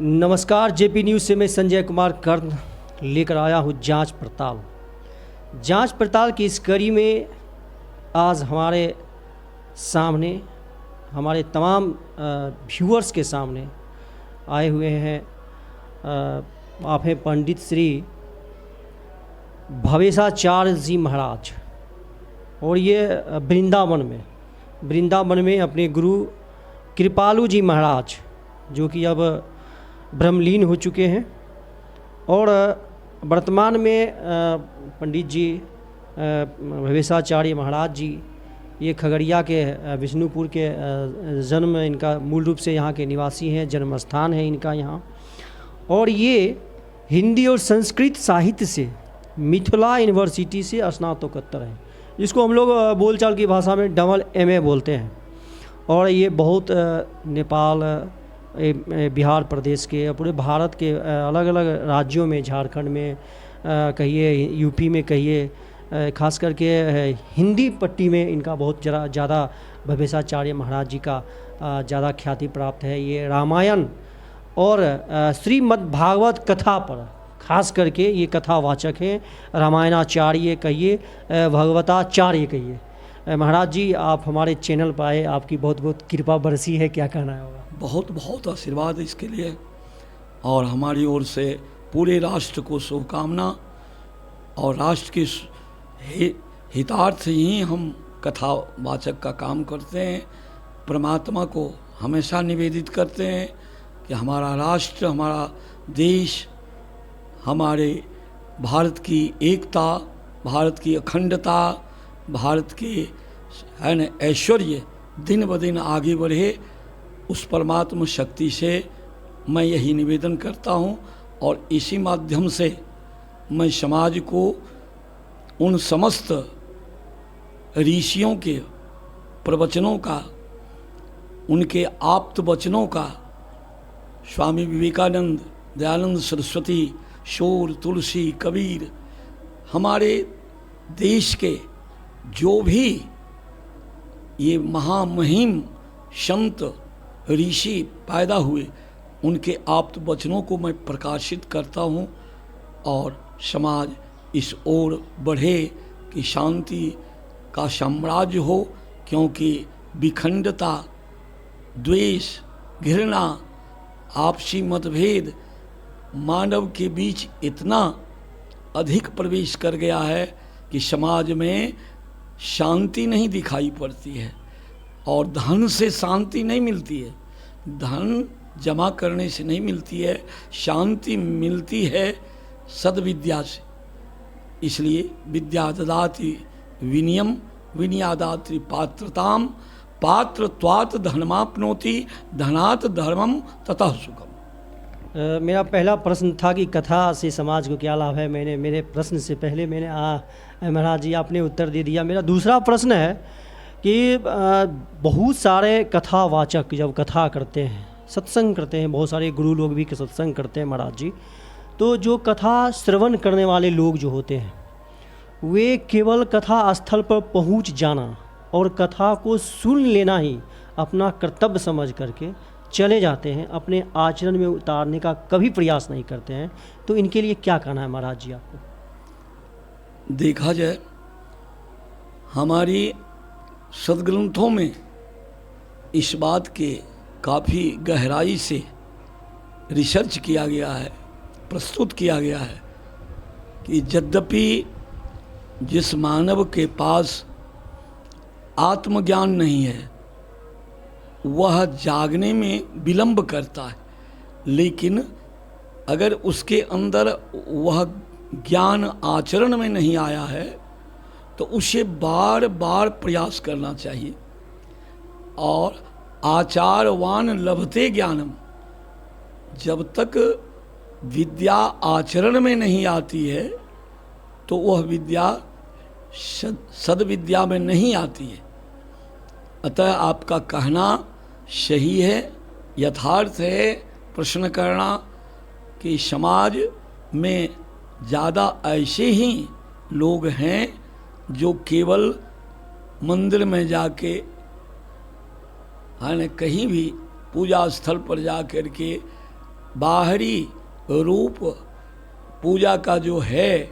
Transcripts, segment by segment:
नमस्कार। JP news से मैं संजय कुमार कर्ण लेकर आया हूँ जांच पड़ताल की इस कड़ी में आज हमारे सामने हमारे तमाम व्यूअर्स के सामने आए हुए हैं आप हैं पंडित श्री भवेशाचार्य जी महाराज। और ये वृंदावन में अपने गुरु कृपालु जी महाराज जो कि अब ब्रह्मलीन हो चुके हैं। और वर्तमान में पंडित जी भवेशाचार्य महाराज जी ये खगड़िया के विष्णुपुर के जन्म इनका मूल रूप से यहाँ के निवासी हैं, जन्म स्थान है इनका यहाँ। और ये हिंदी और संस्कृत साहित्य से मिथिला यूनिवर्सिटी से स्नातकोत्तर हैं, जिसको हम लोग बोलचाल की भाषा में डबल MA बोलते हैं। और ये बहुत नेपाल, बिहार प्रदेश के, पूरे भारत के अलग अलग राज्यों में, झारखंड में कहिए, यूपी में कहिए, खास करके हिंदी पट्टी में इनका बहुत ज़्यादा भवेशाचार्य महाराज जी का ज़्यादा ख्याति प्राप्त है। ये रामायण और श्रीमद् भागवत कथा पर खास करके ये कथावाचक हैं, रामायणाचार्य कहिए, भगवताचार्य कहिए। महाराज जी, आप हमारे चैनल पर आए, आपकी बहुत बहुत कृपा बरसी है, क्या कहना है होगा? बहुत बहुत आशीर्वाद इसके लिए, और हमारी ओर से पूरे राष्ट्र को शुभकामना। और राष्ट्र के हितार्थ ही हम कथावाचक का काम करते हैं। परमात्मा को हमेशा निवेदित करते हैं कि हमारा राष्ट्र, हमारा देश, हमारे भारत की एकता, भारत की अखंडता, भारत के है न ऐश्वर्य दिन ब दिन आगे बढ़े। उस परमात्मा शक्ति से मैं यही निवेदन करता हूँ। और इसी माध्यम से मैं समाज को उन समस्त ऋषियों के प्रवचनों का, उनके आप्त वचनों का, स्वामी विवेकानंद, दयानंद सरस्वती, शोर, तुलसी, कबीर, हमारे देश के जो भी ये महामहिम संत ऋषि पैदा हुए, उनके आप्त वचनों को मैं प्रकाशित करता हूँ। और समाज इस ओर बढ़े कि शांति का साम्राज्य हो, क्योंकि विखंडता, द्वेष, घृणा, आपसी मतभेद मानव के बीच इतना अधिक प्रवेश कर गया है कि समाज में शांति नहीं दिखाई पड़ती है। और धन से शांति नहीं मिलती है, धन जमा करने से नहीं मिलती है, शांति मिलती है सद्विद्या से। इसलिए विद्या ददाति विनयम, विनयादाति पात्रताम, पात्रत्वात् धर्माप्नोति, धनात् धर्मम ततः सुखम। मेरा पहला प्रश्न था कि कथा से समाज को क्या लाभ है। मेरे प्रश्न से पहले महाराज जी आपने उत्तर दे दिया। मेरा दूसरा प्रश्न है कि बहुत सारे कथावाचक जब कथा करते हैं, सत्संग करते हैं, बहुत सारे गुरु लोग भी सत्संग करते हैं महाराज जी, तो जो कथा श्रवण करने वाले लोग जो होते हैं, वे केवल कथा स्थल पर पहुंच जाना और कथा को सुन लेना ही अपना कर्तव्य समझ करके चले जाते हैं, अपने आचरण में उतारने का कभी प्रयास नहीं करते हैं। तो इनके लिए क्या कहना है महाराज जी आपको? देखा जाए, हमारी सदग्रंथों में इस बात के काफ़ी गहराई से रिसर्च किया गया है, प्रस्तुत किया गया है कि यद्यपि जिस मानव के पास आत्मज्ञान नहीं है, वह जागने में विलंब करता है, लेकिन अगर उसके अंदर वह ज्ञान आचरण में नहीं आया है तो उसे बार बार प्रयास करना चाहिए। और आचारवान लभते ज्ञानम, जब तक विद्या आचरण में नहीं आती है तो वह विद्या सद्विद्या में नहीं आती है। अतः आपका कहना सही है, यथार्थ है प्रश्न करना कि समाज में ज़्यादा ऐसे ही लोग हैं जो केवल मंदिर में जाके, है न, कहीं भी पूजा स्थल पर जा कर के बाहरी रूप पूजा का जो है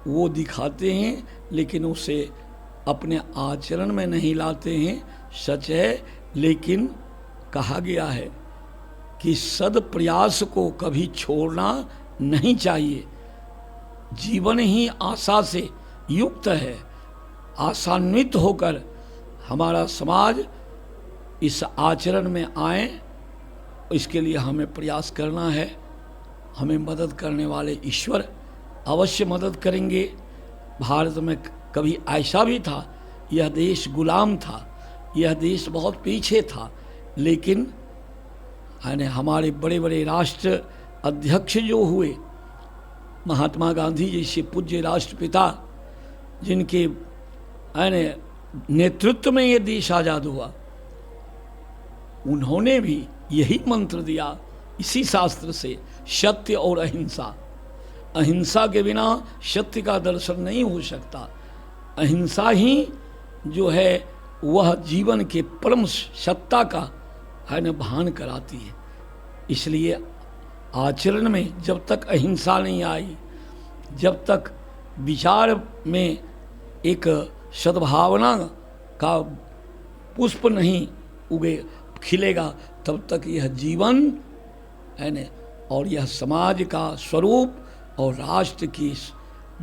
वो दिखाते हैं, लेकिन उसे अपने आचरण में नहीं लाते हैं। सच है, लेकिन कहा गया है कि सद प्रयास को कभी छोड़ना नहीं चाहिए। जीवन ही आशा से युक्त है। आशान्वित होकर हमारा समाज इस आचरण में आए, इसके लिए हमें प्रयास करना है। हमें मदद करने वाले ईश्वर अवश्य मदद करेंगे। भारत में कभी ऐसा भी था, यह देश गुलाम था, यह देश बहुत पीछे था, लेकिन हमारे बड़े बड़े राष्ट्र अध्यक्ष जो हुए, महात्मा गांधी जैसे पूज्य राष्ट्रपिता, जिनके नेतृत्व में ये देश आज़ाद हुआ, उन्होंने भी यही मंत्र दिया इसी शास्त्र से, सत्य और अहिंसा। अहिंसा के बिना सत्य का दर्शन नहीं हो सकता। अहिंसा ही जो है वह जीवन के परम सत्ता का भान कराती है। इसलिए आचरण में जब तक अहिंसा नहीं आई, जब तक विचार में एक सद्भावना का पुष्प नहीं उगे खिलेगा, तब तक यह जीवन है न, और यह समाज का स्वरूप और राष्ट्र की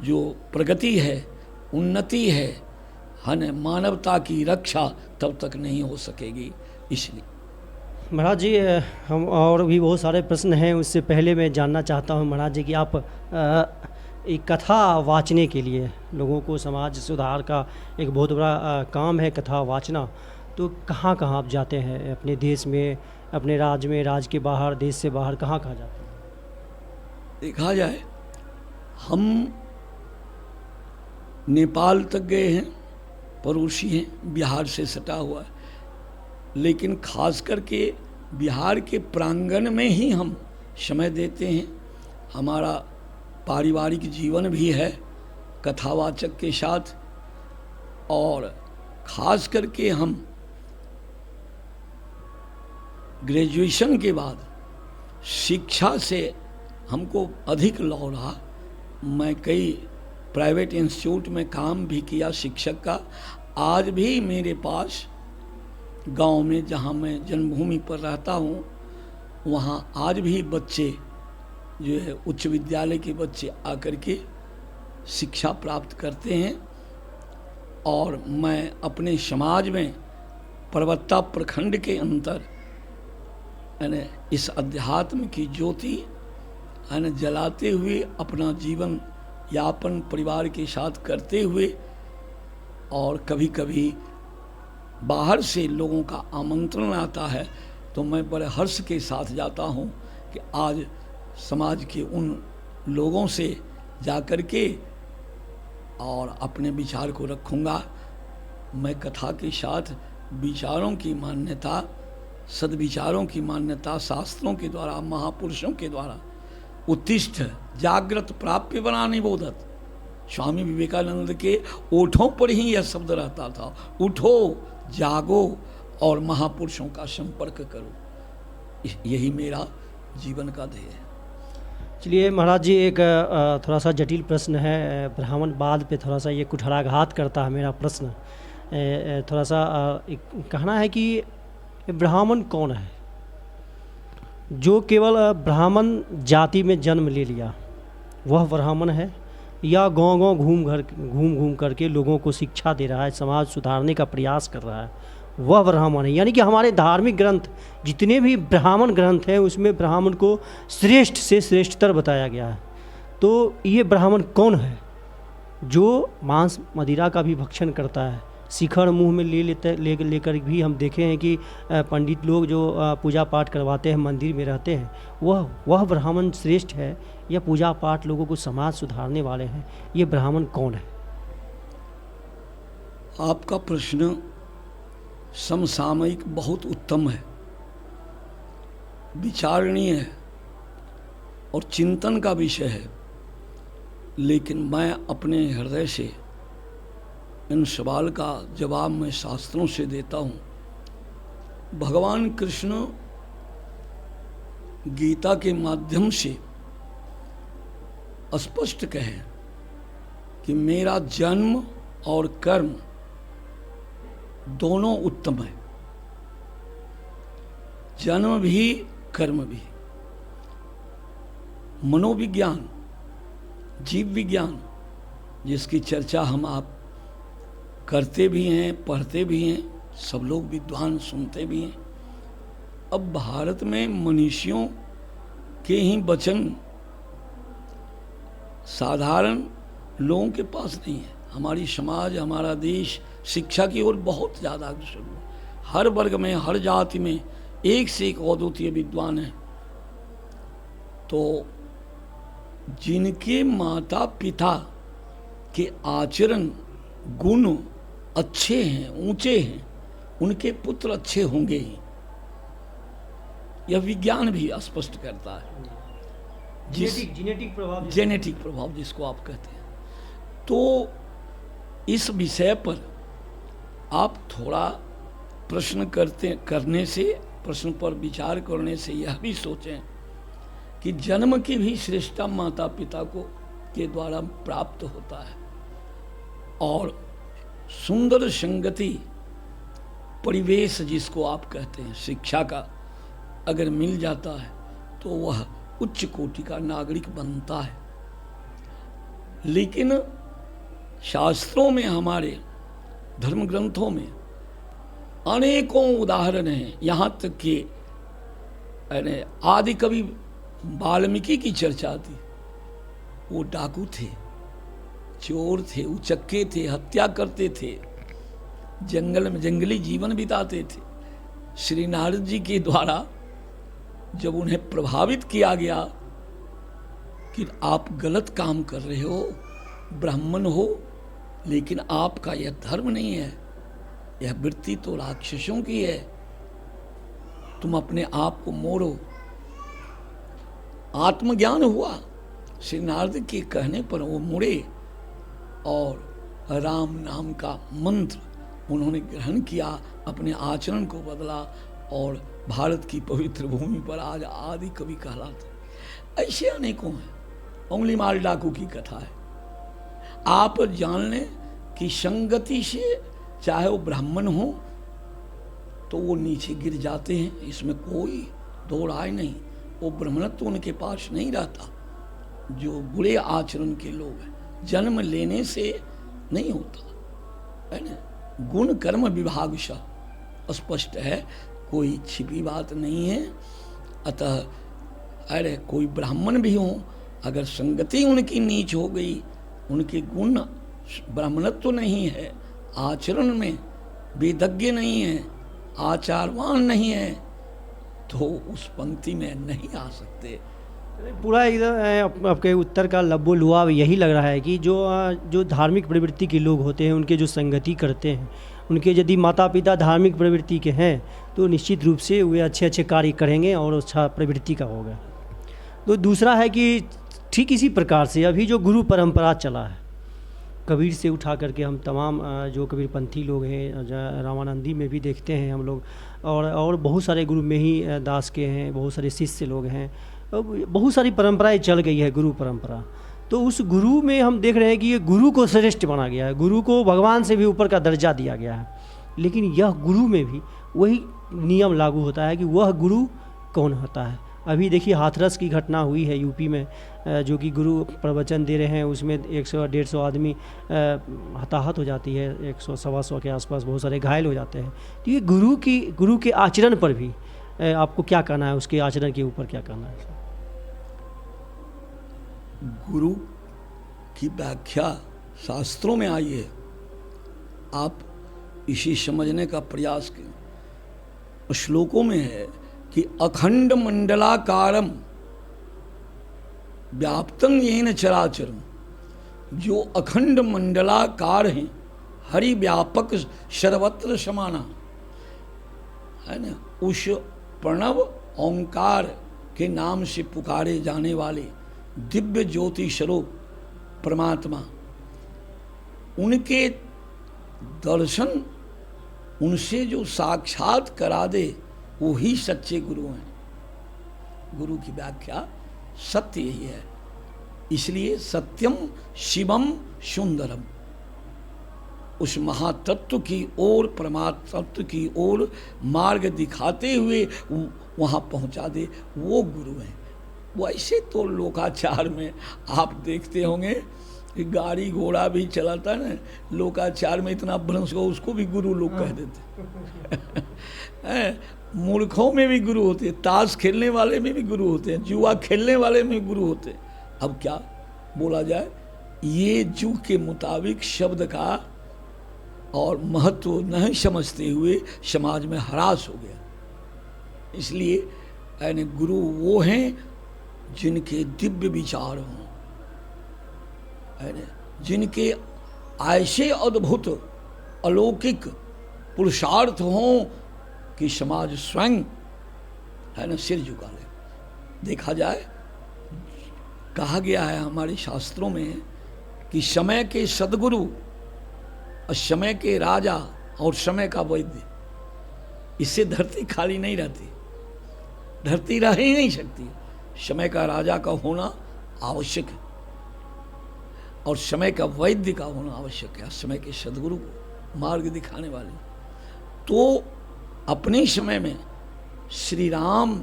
जो प्रगति है, उन्नति है न, मानवता की रक्षा तब तक नहीं हो सकेगी। इसलिए महाराज जी, हम और भी बहुत सारे प्रश्न हैं। उससे पहले मैं जानना चाहता हूँ महाराज जी कि आप एक कथा वाचने के लिए, लोगों को समाज सुधार का एक बहुत बड़ा काम है कथा वाचना, तो कहाँ कहाँ आप जाते हैं? अपने देश में, अपने राज्य में, राज्य के बाहर, देश से बाहर, कहाँ कहाँ जाते हैं? देखा जाए, हम नेपाल तक गए हैं, पड़ोसी हैं, बिहार से सटा हुआ है, लेकिन खास करके बिहार के प्रांगण में ही हम समय देते हैं। हमारा पारिवारिक जीवन भी है कथावाचक के साथ, और खास करके हम ग्रेजुएशन के बाद शिक्षा से हमको अधिक लौ रहा। मैं कई प्राइवेट इंस्टीट्यूट में काम भी किया शिक्षक का। आज भी मेरे पास गांव में, जहां मैं जन्मभूमि पर रहता हूं, वहां आज भी बच्चे जो है उच्च विद्यालय के बच्चे आकर के शिक्षा प्राप्त करते हैं। और मैं अपने समाज में परबत्ता प्रखंड के अंतर इस अध्यात्म की ज्योति जलाते हुए अपना जीवन यापन परिवार के साथ करते हुए, और कभी कभी बाहर से लोगों का आमंत्रण आता है तो मैं बड़े हर्ष के साथ जाता हूं कि आज समाज के उन लोगों से जाकर के और अपने विचार को रखूंगा। मैं कथा के साथ विचारों की मान्यता, सद्विचारों की मान्यता शास्त्रों के द्वारा, महापुरुषों के द्वारा, उत्तिष्ठ जागृत प्राप्य बनाने बोधत, स्वामी विवेकानंद के ओठों पर ही यह शब्द रहता था, उठो जागो और महापुरुषों का संपर्क करो। यही मेरा जीवन का ध्येय है। चलिए महाराज जी, एक थोड़ा सा जटिल प्रश्न है, ब्राह्मणवाद पे थोड़ा सा ये कुठाराघात करता है मेरा प्रश्न। थोड़ा सा कहना है कि ब्राह्मण कौन है? जो केवल ब्राह्मण जाति में जन्म ले लिया वह ब्राह्मण है, या गांव गांव घूम करके लोगों को शिक्षा दे रहा है, समाज सुधारने का प्रयास कर रहा है, वह ब्राह्मण है? यानी कि हमारे धार्मिक ग्रंथ जितने भी ब्राह्मण ग्रंथ हैं उसमें ब्राह्मण को श्रेष्ठ से श्रेष्ठतर बताया गया है। तो ये ब्राह्मण कौन है जो मांस मदिरा का भी भक्षण करता है, शिखर मुंह में लेकर भी हम देखे हैं कि पंडित लोग जो पूजा पाठ करवाते हैं, मंदिर में रहते हैं, वह ब्राह्मण श्रेष्ठ है या पूजा पाठ लोगों को समाज सुधारने वाले हैं? ये ब्राह्मण कौन है? आपका प्रश्न समसामयिक बहुत उत्तम है, विचारणीय है और चिंतन का विषय है, लेकिन मैं अपने हृदय से इन सवाल का जवाब मैं शास्त्रों से देता हूँ। भगवान कृष्ण गीता के माध्यम से स्पष्ट कहे कि मेरा जन्म और कर्म दोनों उत्तम है, जन्म भी कर्म भी। मनोविज्ञान, जीव विज्ञान, जिसकी चर्चा हम आप करते भी हैं, पढ़ते भी हैं, सब लोग विद्वान सुनते भी हैं। अब भारत में मनीषियों के ही वचन साधारण लोगों के पास नहीं है। हमारी समाज, हमारा देश शिक्षा की ओर बहुत ज़्यादा अग्रसर हुआ। हर वर्ग में, हर जाति में एक से एक अद्वितीय विद्वान है। तो जिनके माता पिता के आचरण गुण अच्छे हैं, ऊंचे हैं, उनके पुत्र अच्छे होंगे ही। यह विज्ञान भी स्पष्ट करता है। जेनेटिक प्रभाव जिसको आप कहते हैं। तो इस विषय पर आप थोड़ा प्रश्न पर विचार करने से यह भी सोचें कि जन्म की भी श्रेष्ठता माता पिता को के द्वारा प्राप्त होता है, और सुंदर संगति, परिवेश जिसको आप कहते हैं, शिक्षा का अगर मिल जाता है तो वह उच्च कोटि का नागरिक बनता है। लेकिन शास्त्रों में, हमारे धर्म ग्रंथों में अनेकों उदाहरण हैं। यहाँ तक कि आदि कवि वाल्मीकि की चर्चा थी। वो डाकू थे, चोर थे, उचक्के थे, हत्या करते थे, जंगल में जंगली जीवन बिताते थे। श्री नारद जी के द्वारा जब उन्हें प्रभावित किया गया कि आप गलत काम कर रहे हो, ब्राह्मण हो, लेकिन आपका यह धर्म नहीं है, यह वृत्ति तो राक्षसों की है, तुम अपने आप को मोड़ो। आत्मज्ञान हुआ। श्री नारद के कहने पर वो मुड़े और राम नाम का मंत्र उन्होंने ग्रहण किया, अपने आचरण को बदला, और भारत की पवित्र भूमि पर आज आदि कवि कहलाते। ऐसे अनेकों हैं। उंगली मार डाकू की कथा है। आप जान लें कि संगति से चाहे वो ब्राह्मण हो तो वो नीचे गिर जाते हैं, इसमें कोई दो राय नहीं। वो ब्राह्मणत्व उनके पास नहीं रहता। जो बुरे आचरण के लोग हैं, जन्म लेने से नहीं होता है ना। गुण कर्म विभाग स्पष्ट है, कोई छिपी बात नहीं है। अतः अरे कोई ब्राह्मण भी हो, अगर संगति उनकी नीच हो गई, उनके गुण ब्राह्मणत्व नहीं है, आचरण में वेदज्ञ नहीं है, आचारवान नहीं है, तो उस पंक्ति में नहीं आ सकते। पूरा एकदम आपके उत्तर का लब्बो लुआब यही लग रहा है कि जो धार्मिक प्रवृत्ति के लोग होते हैं, उनके जो संगति करते हैं, उनके यदि माता पिता धार्मिक प्रवृत्ति के हैं तो निश्चित रूप से वे अच्छे अच्छे कार्य करेंगे और अच्छा प्रवृत्ति का होगा। तो दूसरा है कि ठीक इसी प्रकार से अभी जो गुरु परंपरा चला है, कबीर से उठा करके हम तमाम जो कबीरपंथी लोग हैं, रामानंदी में भी देखते हैं हम लोग, और बहुत सारे गुरु में ही दास के हैं, बहुत सारे शिष्य लोग हैं, बहुत सारी परंपराएं चल गई है गुरु परंपरा। तो उस गुरु में हम देख रहे हैं कि ये गुरु को श्रेष्ठ माना गया है, गुरु को भगवान से भी ऊपर का दर्जा दिया गया है। लेकिन यह गुरु में भी वही नियम लागू होता है कि वह गुरु कौन होता है। अभी देखिए हाथरस की घटना हुई है यूपी में, जो कि गुरु प्रवचन दे रहे हैं, उसमें 100-150 आदमी हताहत हो जाती है, 100-125 के आसपास बहुत सारे घायल हो जाते हैं। तो ये गुरु के आचरण पर भी आपको क्या कहना है, उसके आचरण के ऊपर क्या कहना है? गुरु की व्याख्या शास्त्रों में आई है, आप इसी समझने का प्रयास करें। श्लोकों में है कि अखंड मंडलाकारम व्याप्तं येन चराचरम, जो अखंड मंडलाकार हैं, हरि व्यापक सर्वत्र समाना, है ना। उस प्रणव ओंकार के नाम से पुकारे जाने वाले दिव्य ज्योति स्वरूप परमात्मा, उनके दर्शन उनसे जो साक्षात करा दे, वो ही सच्चे गुरु हैं। गुरु की व्याख्या सत्य यही है। इसलिए सत्यम शिवम सुंदरम, उस महातत्व की ओर, परमात्म तत्व की ओर मार्ग दिखाते हुए वहाँ पहुँचा दे, वो गुरु हैं। वैसे तो लोकाचार में आप देखते होंगे कि गाड़ी घोड़ा भी चलाता है ना, लोकाचार में इतना भ्रंश हो, उसको भी गुरु लोग कह देते हैं। मूर्खों में भी गुरु होते हैं, ताश खेलने वाले में भी गुरु होते हैं, जुआ खेलने वाले में भी गुरु होते हैं। अब क्या बोला जाए, ये जुग के मुताबिक शब्द का और महत्व नहीं समझते हुए समाज में ह्रास हो गया। इसलिए यानी गुरु वो हैं जिनके दिव्य विचार हों, जिनके ऐसे अद्भुत अलौकिक पुरुषार्थ हों कि समाज स्वयं सिर झुका ले। देखा जाए, कहा गया है हमारे शास्त्रों में कि समय के सद्गुरु और समय के राजा और समय का वैद्य, इससे धरती खाली नहीं रहती, धरती रह ही नहीं सकती। समय का राजा का होना आवश्यक है और समय का वैद्य का होना आवश्यक है, समय के सद्गुरु को मार्ग दिखाने वाले। तो अपने समय में श्री राम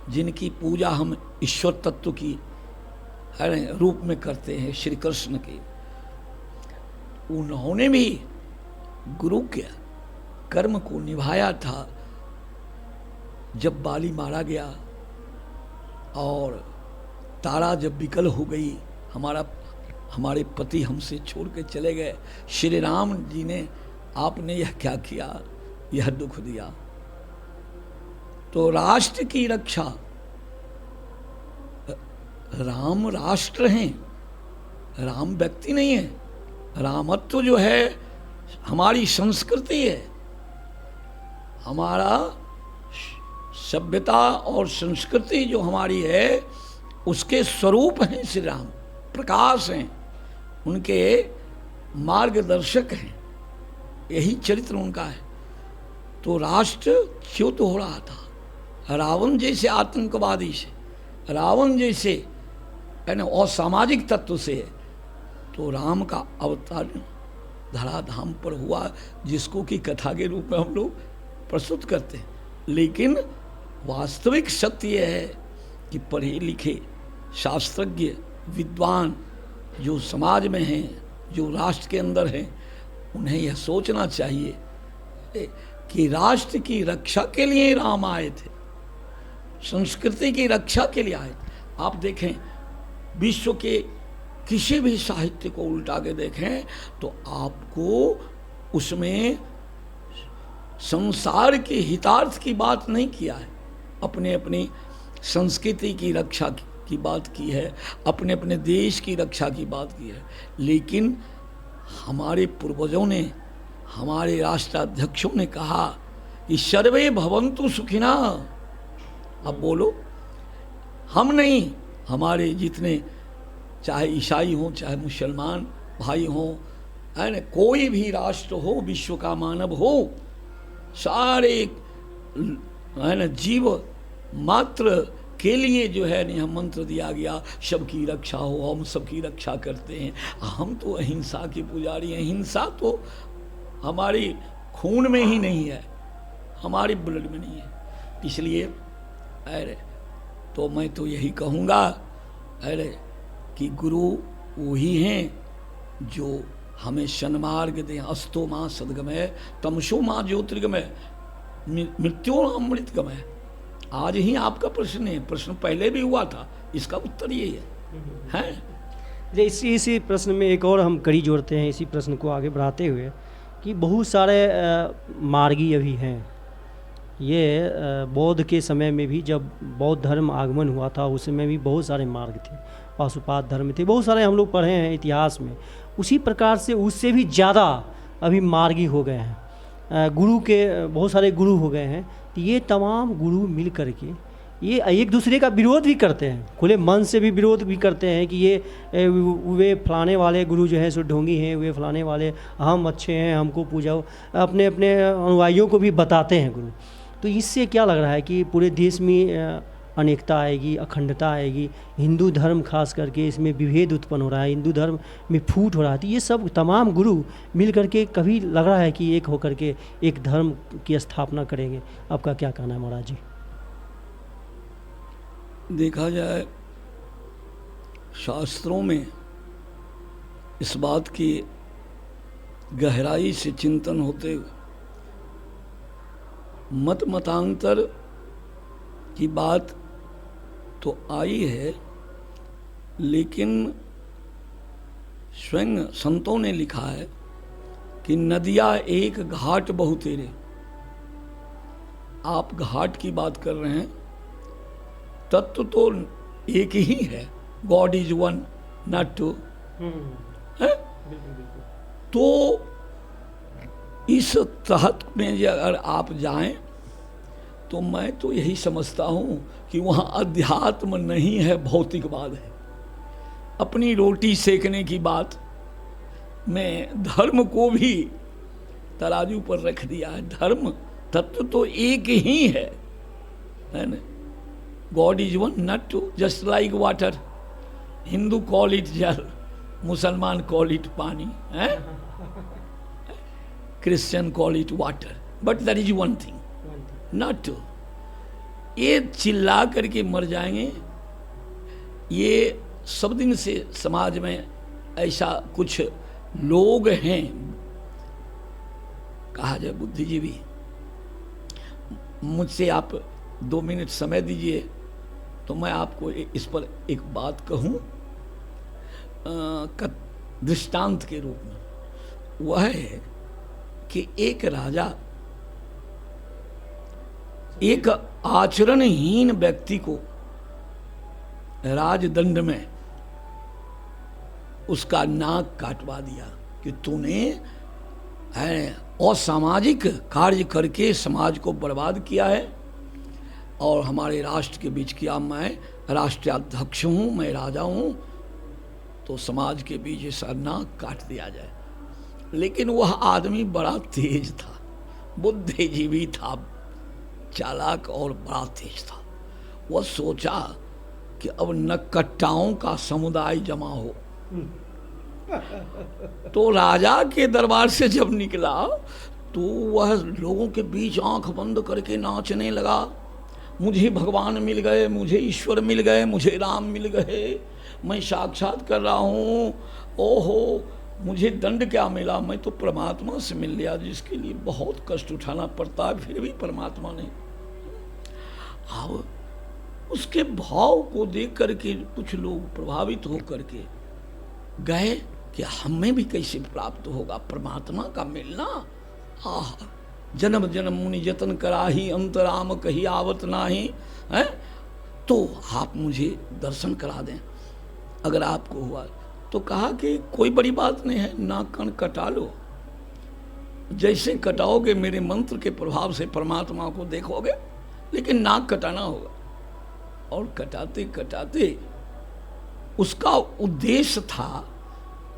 जिनकी पूजा हम ईश्वर तत्व की रूप में करते हैं, श्री कृष्ण के, उन्होंने भी गुरु के कर्म को निभाया था। जब बाली मारा गया और तारा जब विकल हो गई, हमारे पति हमसे छोड़ के चले गए, श्री राम जी ने आपने यह क्या किया, यह दुख दिया। तो राष्ट्र की रक्षा, राम राष्ट्र हैं, राम व्यक्ति नहीं है। रामत्व जो है हमारी संस्कृति है, हमारा सभ्यता और संस्कृति जो हमारी है उसके स्वरूप हैं श्री राम, प्रकाश हैं, उनके मार्गदर्शक हैं, यही चरित्र उनका है। तो राष्ट्र च्युत हो रहा था रावण जैसे आतंकवादी से, रावण जैसे असामाजिक तत्व से। तो राम का अवतार धराधाम पर हुआ, जिसको कि कथा के रूप में हम लोग प्रस्तुत करते हैं। लेकिन वास्तविक सत्य यह है कि पढ़े लिखे शास्त्रज्ञ विद्वान जो समाज में हैं, जो राष्ट्र के अंदर हैं, उन्हें यह सोचना चाहिए कि राष्ट्र की रक्षा के लिए राम आए थे, संस्कृति की रक्षा के लिए आए थे। आप देखें, विश्व के किसी भी साहित्य को उल्टा के देखें तो आपको उसमें संसार के हितार्थ की बात नहीं किया है, अपने अपनी संस्कृति की रक्षा की बात की है, अपने अपने देश की रक्षा की बात की है। लेकिन हमारे पूर्वजों ने, हमारे राष्ट्राध्यक्षों ने कहा कि सर्वे भवन्तु सुखिना। अब बोलो, हम नहीं, हमारे जितने चाहे ईसाई हों चाहे मुसलमान भाई हों, है ना, कोई भी राष्ट्र हो, विश्व का मानव हो, सारे है ना जीव मात्र के लिए जो है ना मंत्र दिया गया, सबकी रक्षा हो, हम सबकी रक्षा करते हैं। हम तो अहिंसा के पुजारी हैं। हिंसा तो हमारी खून में ही नहीं है, हमारी ब्लड में नहीं है। इसलिए अरे तो मैं तो यही कहूँगा अरे कि गुरु वही हैं जो हमें सन्मार्ग दें। अस्तो माँ सदगमय, तमसो माँ ज्योतिर्गमय, मृत्यु अमृतगमय। आज ही आपका प्रश्न है, प्रश्न पहले भी हुआ था, इसका उत्तर यही है। इसी प्रश्न में एक और हम कड़ी जोड़ते हैं, इसी प्रश्न को आगे बढ़ाते हुए कि बहुत सारे मार्गी अभी हैं। ये बौद्ध के समय में भी जब बौद्ध धर्म आगमन हुआ था उस समय भी बहुत सारे मार्ग थे, पाशुपात धर्म थे, बहुत सारे हम लोग पढ़े हैं इतिहास में। उसी प्रकार से उससे भी ज़्यादा अभी मार्गी हो गए हैं, गुरु के बहुत सारे गुरु हो गए हैं। तो ये तमाम गुरु मिल कर के ये एक दूसरे का विरोध भी करते हैं, खुले मन से भी विरोध भी करते हैं कि ये वे फलाने वाले गुरु जो हैं सो ढोंगी हैं, वे फलाने वाले हम अच्छे हैं, हमको पूजाओ, अपने अपने अनुयायियों को भी बताते हैं गुरु। तो इससे क्या लग रहा है कि पूरे देश में अनेकता आएगी, अखंडता आएगी। हिंदू धर्म खास करके इसमें विभेद उत्पन्न हो रहा है, हिंदू धर्म में फूट हो रहा है। तो ये सब तमाम गुरु मिल करके कभी लग रहा है कि एक होकर के एक धर्म की स्थापना करेंगे। आपका क्या कहना है महाराज जी? देखा जाए शास्त्रों में इस बात की गहराई से चिंतन होते हुए मत मतांतर की बात तो आई है, लेकिन स्वयं संतों ने लिखा है कि नदियाँ एक घाट बहु तेरे। आप घाट की बात कर रहे हैं, तत्व तो एक ही है, God is one not two. तो इस तहत में अगर आप जाएं तो मैं तो यही समझता हूं कि वहां अध्यात्म नहीं है, भौतिकवाद है। अपनी रोटी सेकने की बात में धर्म को भी तराजू पर रख दिया है। धर्म तत्व तो एक ही है ना। God is one not two, just like water. Hindu call it jal, Musalman call it pani, Christian call it water, but that is one thing not two. ये चिल्ला करके मर जाएंगे। ये सब दिन से समाज में ऐसा कुछ लोग हैं, कहा जाए बुद्धिजीवी। मुझसे आप 2 मिनट समय दीजिए तो मैं आपको इस पर एक बात कहूं दृष्टांत के रूप में। वह है कि एक राजा एक आचरणहीन व्यक्ति को राजदंड में उसका नाक काटवा दिया कि तूने असामाजिक कार्य करके समाज को बर्बाद किया है और हमारे राष्ट्र के बीच किया। मैं राष्ट्राध्यक्ष हूं, मैं राजा हूं, तो समाज के बीच इसका नाक काट दिया जाए। लेकिन वह आदमी बड़ा तेज था, बुद्धिजीवी था, चालाक और बड़ा तेज था। वह सोचा कि अब नक्कट्टाओं का समुदाय जमा हो। तो राजा के दरबार से जब निकला तो वह लोगों के बीच आंख बंद करके नाचने लगा। मुझे भगवान मिल गए, मुझे ईश्वर मिल गए, मुझे राम मिल गए, मैं साक्षात कर रहा हूँ। ओहो, मुझे दंड क्या मिला, मैं तो परमात्मा से मिल लिया, जिसके लिए बहुत कष्ट उठाना पड़ता है, फिर भी परमात्मा ने। अब उसके भाव को देख करके कुछ लोग प्रभावित हो करके गए कि हमें भी कैसे प्राप्त होगा परमात्मा का मिलना। आह, जन्म जन्म मुनि जतन कराही, अंतराम कही आवत नाही है। तो आप मुझे दर्शन करा दें अगर आपको हुआ। तो कहा कि कोई बड़ी बात नहीं है, नाक कान कटा लो, जैसे कटाओगे मेरे मंत्र के प्रभाव से परमात्मा को देखोगे, लेकिन नाक कटाना होगा। और कटाते कटाते उसका उद्देश्य था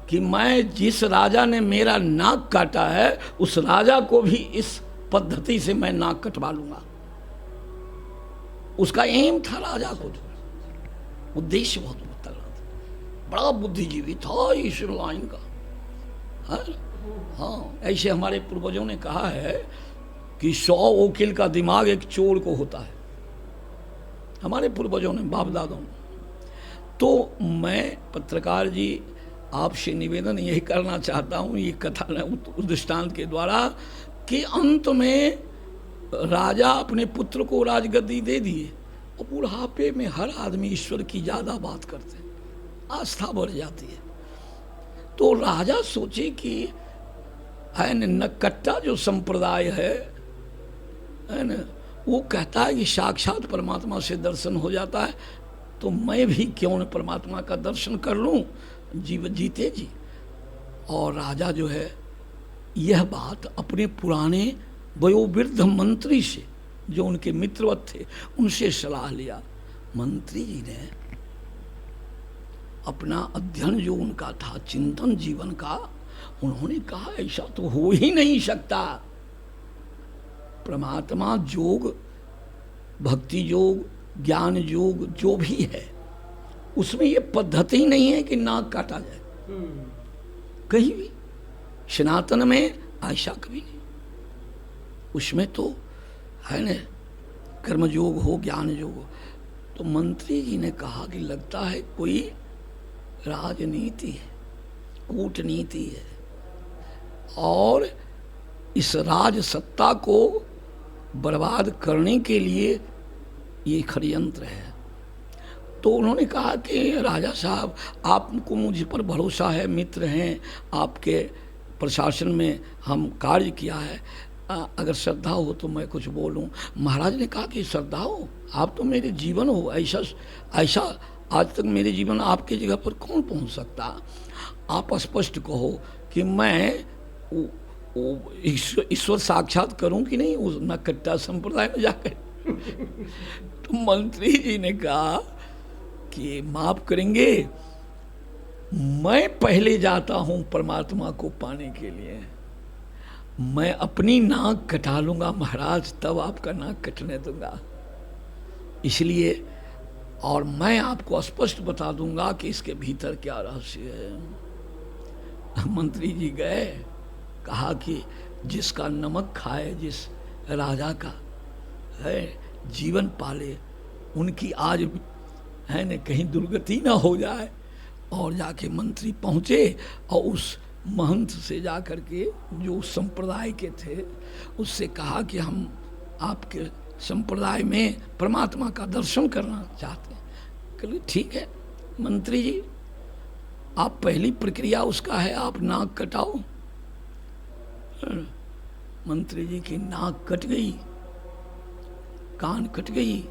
कि मैं जिस राजा ने मेरा नाक काटा है उस राजा को भी इस पद्धति से मैं नाक कटवा लूंगा। उसका एम था राजा को, उद्देश्य बहुत तगड़ा था, बड़ा बुद्धिजीवी था ईश्वर लाइन का। हाँ, ऐसे हमारे पूर्वजों ने कहा है कि 100 वकील का दिमाग एक चोर को होता है, हमारे पूर्वजों ने, बाप दादों ने। तो मैं पत्रकार जी आपसे निवेदन यही करना चाहता हूँ, ये कथा उस दृष्टांत के द्वारा, कि अंत में राजा अपने पुत्र को राजगद्दी दे दिए और बुढ़ापे में हर आदमी ईश्वर की ज़्यादा बात करते हैं, आस्था बढ़ जाती है। तो राजा सोचे कि है न, नक्कट्टा जो संप्रदाय है न, वो कहता है कि साक्षात परमात्मा से दर्शन हो जाता है, तो मैं भी क्यों न परमात्मा का दर्शन कर लूं जीव जीते जी। और राजा जो है यह बात अपने पुराने वयोवृद्ध मंत्री से, जो उनके मित्रवत थे, उनसे सलाह लिया। मंत्री जी ने अपना अध्ययन जो उनका था, चिंतन जीवन का, उन्होंने कहा ऐसा तो हो ही नहीं सकता। परमात्मा योग, भक्ति योग, ज्ञान योग जो भी है उसमें ये पद्धति नहीं है कि नाक काटा जाए, कहीं भी सनातन में ऐसा कभी नहीं। उसमें तो है न कर्मयोग हो, ज्ञान योग हो। तो मंत्री जी ने कहा कि लगता है कोई राजनीति है, कूटनीति है, और इस राज सत्ता को बर्बाद करने के लिए ये षड्यंत्र है। तो उन्होंने कहा कि राजा साहब, आपको मुझ पर भरोसा है, मित्र हैं, आपके प्रशासन में हम कार्य किया है, अगर श्रद्धा हो तो मैं कुछ बोलूं। महाराज ने कहा कि श्रद्धा हो, आप तो मेरे जीवन हो, ऐसा आज तक मेरे जीवन आपके जगह पर कौन पहुंच सकता। आप स्पष्ट कहो कि मैं ईश्वर साक्षात करूं कि नहीं उस नकट्टा संप्रदाय में जाकर। तो मंत्री जी ने कहा कि माफ करेंगे, मैं पहले जाता हूं परमात्मा को पाने के लिए, मैं अपनी नाक कटा लूंगा महाराज, तब आपका नाक कटने दूंगा। इसलिए और मैं आपको स्पष्ट बता दूंगा कि इसके भीतर क्या रहस्य है। मंत्री जी गए, कहा कि जिसका नमक खाए, जिस राजा का है जीवन पाले, उनकी आज है न कहीं दुर्गति ना हो जाए। और जाके मंत्री पहुंचे और उस महंत से जा कर के, जो उस संप्रदाय के थे, उससे कहा कि हम आपके संप्रदाय में परमात्मा का दर्शन करना चाहते हैं। कहले ठीक है मंत्री जी, आप पहली प्रक्रिया उसका है, आप नाक कटाओ। मंत्री जी की नाक कट गई, कान कट गई,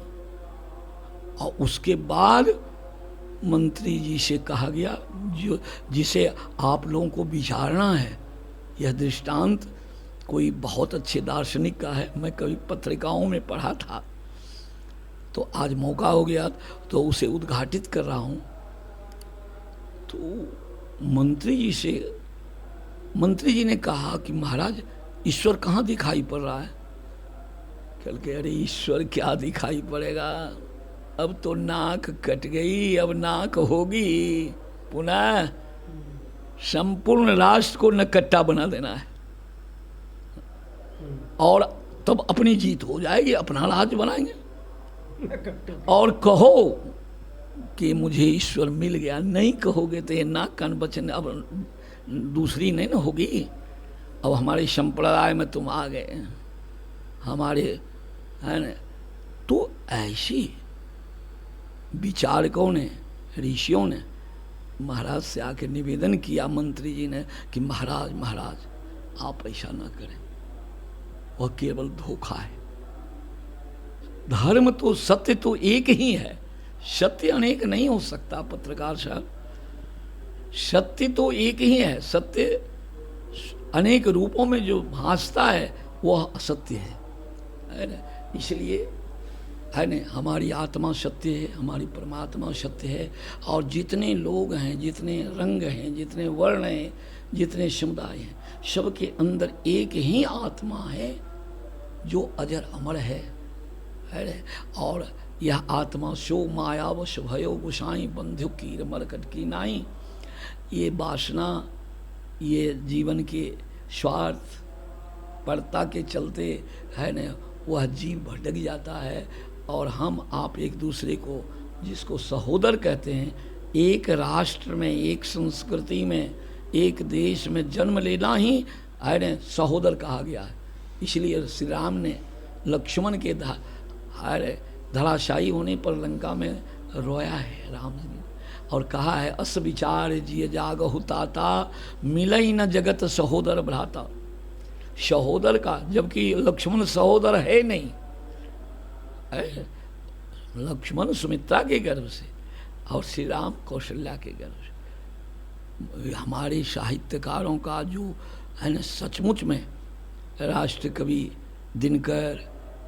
और उसके बाद मंत्री जी से कहा गया, जो जिसे आप लोगों को विचारना है, यह दृष्टांत कोई बहुत अच्छे दार्शनिक का है, मैं कभी पत्रिकाओं में पढ़ा था, तो आज मौका हो गया तो उसे उद्घाटित कर रहा हूँ। तो मंत्री जी ने कहा कि महाराज ईश्वर कहाँ दिखाई पड़ रहा है। कल के अरे ईश्वर क्या दिखाई पड़ेगा, अब तो नाक कट गई, अब नाक होगी, पुनः संपूर्ण राष्ट्र को नकट्टा बना देना है, और तब अपनी जीत हो जाएगी, अपना राज बनाएंगे। और कहो कि मुझे ईश्वर मिल गया, नहीं कहोगे तो ये नाक कान बचने अब दूसरी नहीं ना होगी। अब हमारे संप्रदाय में तुम आ गए, हमारे है न, तो ऐसी विचारकों ने, ऋषियों ने महाराज से आके निवेदन किया मंत्री जी ने कि महाराज आप ऐसा ना करें, वह केवल धोखा है। धर्म तो, सत्य तो एक ही है, सत्य अनेक नहीं हो सकता पत्रकार साहब, सत्य तो एक ही है। सत्य अनेक रूपों में जो भासता है वह असत्य है ना। इसलिए है न, हमारी आत्मा सत्य है, हमारी परमात्मा सत्य है, और जितने लोग हैं, जितने रंग हैं, जितने वर्ण हैं, जितने समुदाय हैं, सबके अंदर एक ही आत्मा है जो अजर अमर है न। और यह आत्मा सो मायावश भयो गुसाई बंधु कीर मरकट की नाई। ये वासना, ये जीवन के स्वार्थ परता के चलते है न, वह जीव भटक जाता है, और हम आप एक दूसरे को, जिसको सहोदर कहते हैं, एक राष्ट्र में, एक संस्कृति में, एक देश में जन्म लेना ही है न सहोदर कहा गया है। इसलिए श्री राम ने लक्ष्मण के धराशायी होने पर लंका में रोया है राम जी ने, और कहा है अस विचार जिय जागहु ताता, मिलई न जगत सहोदर भ्राता। सहोदर का, जबकि लक्ष्मण सहोदर है नहीं, लक्ष्मण सुमित्रा के गर्भ से और श्री राम कौशल्या के गर्भ से। हमारे साहित्यकारों का जो है न, सचमुच में राष्ट्र कवि दिनकर,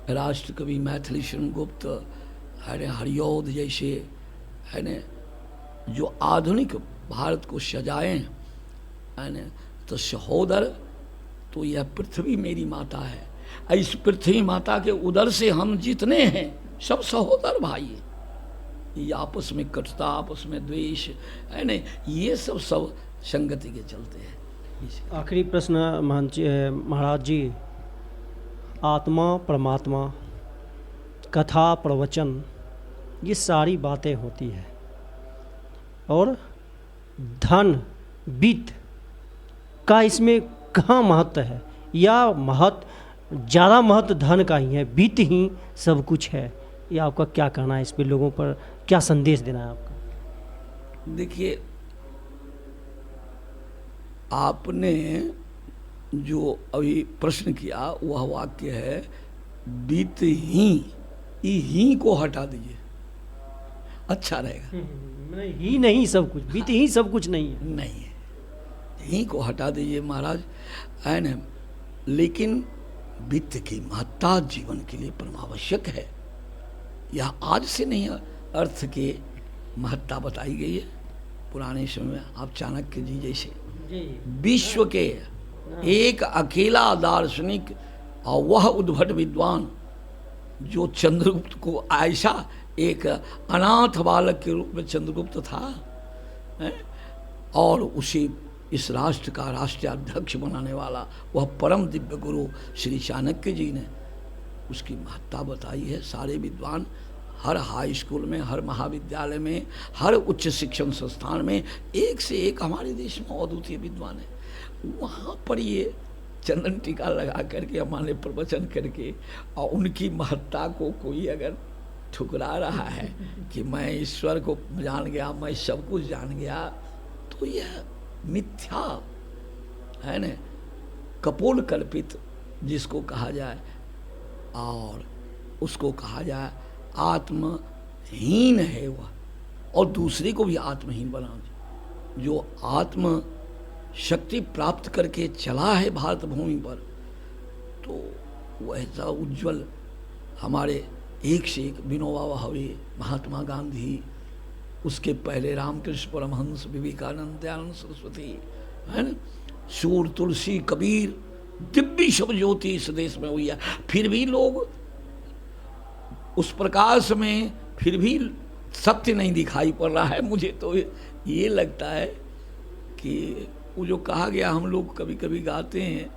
राष्ट्र कवि मैथिली शरण गुप्त, हरिऔध जैसे है न, जो आधुनिक भारत को सजाए है न, तो सहोदर तो यह पृथ्वी मेरी माता है, इस पृथ्वी माता के उदर से हम जितने हैं सब सहोदर भाई हैं। ये आपस में कटुता, आपस में द्वेष है नहीं, ये सब संगति के चलते हैं। आखिरी प्रश्न महाराज जी, आत्मा परमात्मा, कथा प्रवचन, ये सारी बातें होती है, और धन वित्त का इसमें कहाँ महत्व है, या ज़्यादा महत्व धन का ही है, वित्त ही सब कुछ है? ये आपका क्या कहना है इस पे, लोगों पर क्या संदेश देना है आपका? देखिए, आपने जो अभी प्रश्न किया वह वाक्य है, वित्त ही को हटा दीजिए, अच्छा रहेगा। ही नहीं सब कुछ, वित्त ही सब कुछ नहीं है। नहीं है, ही को हटा दीजिए महाराज, है न। लेकिन वित्त की महत्ता जीवन के लिए परमावश्यक है। यह आज से नहीं, अर्थ की महत्ता बताई गई है पुराने समय में। आप चाणक्य जी जैसे विश्व के एक अकेला दार्शनिक और वह उद्भट विद्वान जो चंद्रगुप्त को, ऐसा एक अनाथ बालक के रूप में चंद्रगुप्त था, है? और उसी इस राष्ट्र का राष्ट्रीय अध्यक्ष बनाने वाला वह परम दिव्य गुरु श्री चाणक्य जी ने उसकी महत्ता बताई है। सारे विद्वान हर हाई स्कूल में, हर महाविद्यालय में, हर उच्च शिक्षण संस्थान में एक से एक हमारे देश में अद्वितीय विद्वान है। वहाँ पर ये चंदन टीका लगा करके हमारे प्रवचन करके और उनकी महत्ता को कोई अगर ठुकरा रहा है कि मैं ईश्वर को जान गया, मैं सब कुछ जान गया, तो यह मिथ्या है न, कपोल कल्पित जिसको कहा जाए, और उसको कहा जाए आत्महीन है वह, और दूसरे को भी आत्महीन बना। जो आत्म शक्ति प्राप्त करके चला है भारत भूमि पर, तो वैसा उज्जवल हमारे एक से एक विनोबा भावे, महात्मा गांधी, उसके पहले रामकृष्ण परमहंस, विवेकानंद, दयानंद सरस्वती, है न, सूर, तुलसी, कबीर, दिव्य शब ज्योति इस देश में हुई है। फिर भी लोग उस प्रकाश में फिर भी सत्य नहीं दिखाई पड़ रहा है। मुझे तो ये लगता है कि वो जो कहा गया, हम लोग कभी कभी गाते हैं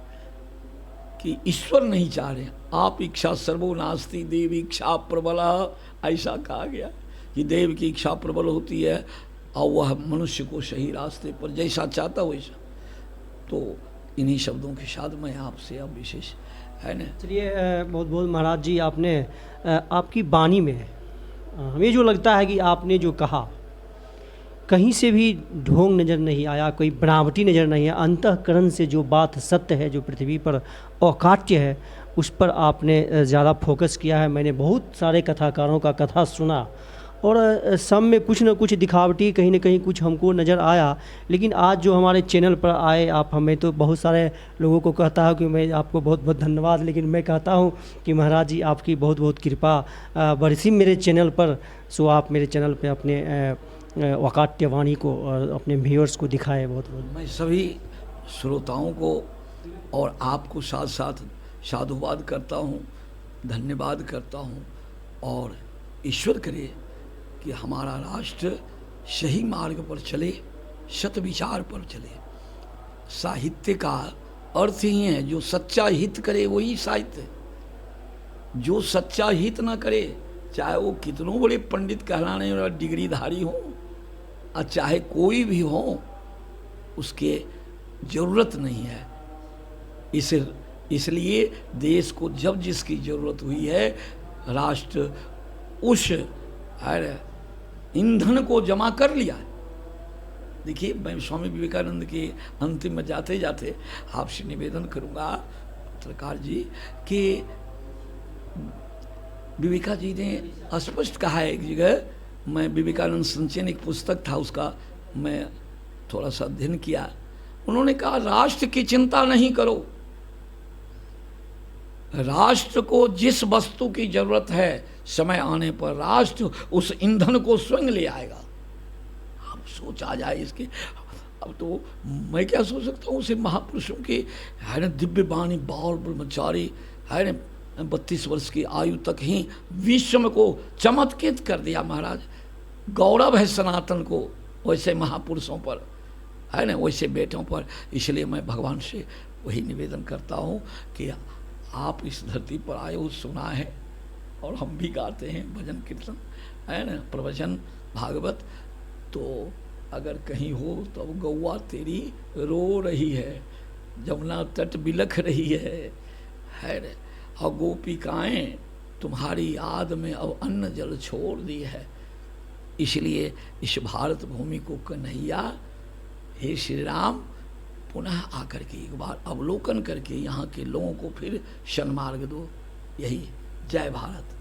कि ईश्वर नहीं चाह रहे, आप इच्छा सर्वो नास्ति देव इच्छा प्रबला, ऐसा कहा गया कि देव की इच्छा प्रबल होती है और वह मनुष्य को सही रास्ते पर जैसा चाहता वैसा। तो इन्हीं शब्दों के साथ मैं आपसे अब विशेष है ना। चलिए, बहुत बहुत महाराज जी, आपने आपकी वाणी में हमें जो लगता है कि आपने जो कहा कहीं से भी ढोंग नज़र नहीं आया, कोई बनावटी नज़र नहीं है। अंतःकरण से जो बात सत्य है, जो पृथ्वी पर अकाट्य है, उस पर आपने ज़्यादा फोकस किया है। मैंने बहुत सारे कथाकारों का कथा सुना और सब में कुछ न कुछ दिखावटी कहीं न कहीं कुछ हमको नज़र आया। लेकिन आज जो हमारे चैनल पर आए आप, हमें तो बहुत सारे लोगों को कहता हूँ कि मैं आपको बहुत बहुत धन्यवाद, लेकिन मैं कहता हूँ कि महाराज जी आपकी बहुत बहुत कृपा बरसी मेरे चैनल पर। सो आप मेरे चैनल पर अपने वकाट्य वाणी को और अपने व्यूअर्स को दिखाए। बहुत बहुत मैं सभी श्रोताओं को और आपको साथ साथ साधुवाद करता हूँ, धन्यवाद करता हूँ, और ईश्वर करे कि हमारा राष्ट्र सही मार्ग पर चले, सत विचार पर चले। साहित्य का अर्थ ही है जो सच्चा हित करे वही साहित्य। जो सच्चा हित ना करे, चाहे वो कितनों बड़े पंडित कहलाने वाला डिग्रीधारी हो और चाहे कोई भी हो, उसके ज़रूरत नहीं है। इसलिए देश को जब जिसकी ज़रूरत हुई है, राष्ट्र उस ईंधन को जमा कर लिया है। देखिए, मैं स्वामी विवेकानंद के अंतिम में जाते जाते आपसे निवेदन करूंगा पत्रकार जी कि विवेका जी ने स्पष्ट कहा है एक जगह, मैं विवेकानंद संचयन एक पुस्तक था उसका मैं थोड़ा सा अध्ययन किया, उन्होंने कहा राष्ट्र की चिंता नहीं करो, राष्ट्र को जिस वस्तु की जरूरत है समय आने पर राष्ट्र उस ईंधन को स्वयं ले आएगा। अब सोच आ जाए इसके। अब तो मैं क्या सोच सकता हूँ, उसे महापुरुषों के है ना दिव्य वाणी, बाल ब्रह्मचारी है ना, 32 वर्ष की आयु तक ही विश्व को चमत्कृत कर दिया महाराज। गौरव है सनातन को वैसे महापुरुषों पर, है ना, वैसे बेटों पर। इसलिए मैं भगवान से वही निवेदन करता हूँ कि आप इस धरती पर आए हो, सुना है, और हम भी गाते हैं भजन कीर्तन, है ना, प्रवचन भागवत। तो अगर कहीं हो तो अब गौआ तेरी रो रही है, जमुना तट बिलख रही है ना, और गोपिकाएं तुम्हारी याद में अब अन्न जल छोड़ दी है। इसलिए इस भारत भूमि को कन्हैया, हे श्री राम, पुनः आकर के एक बार अवलोकन करके यहाँ के लोगों को फिर सन्मार्ग दो। यही जय भारत।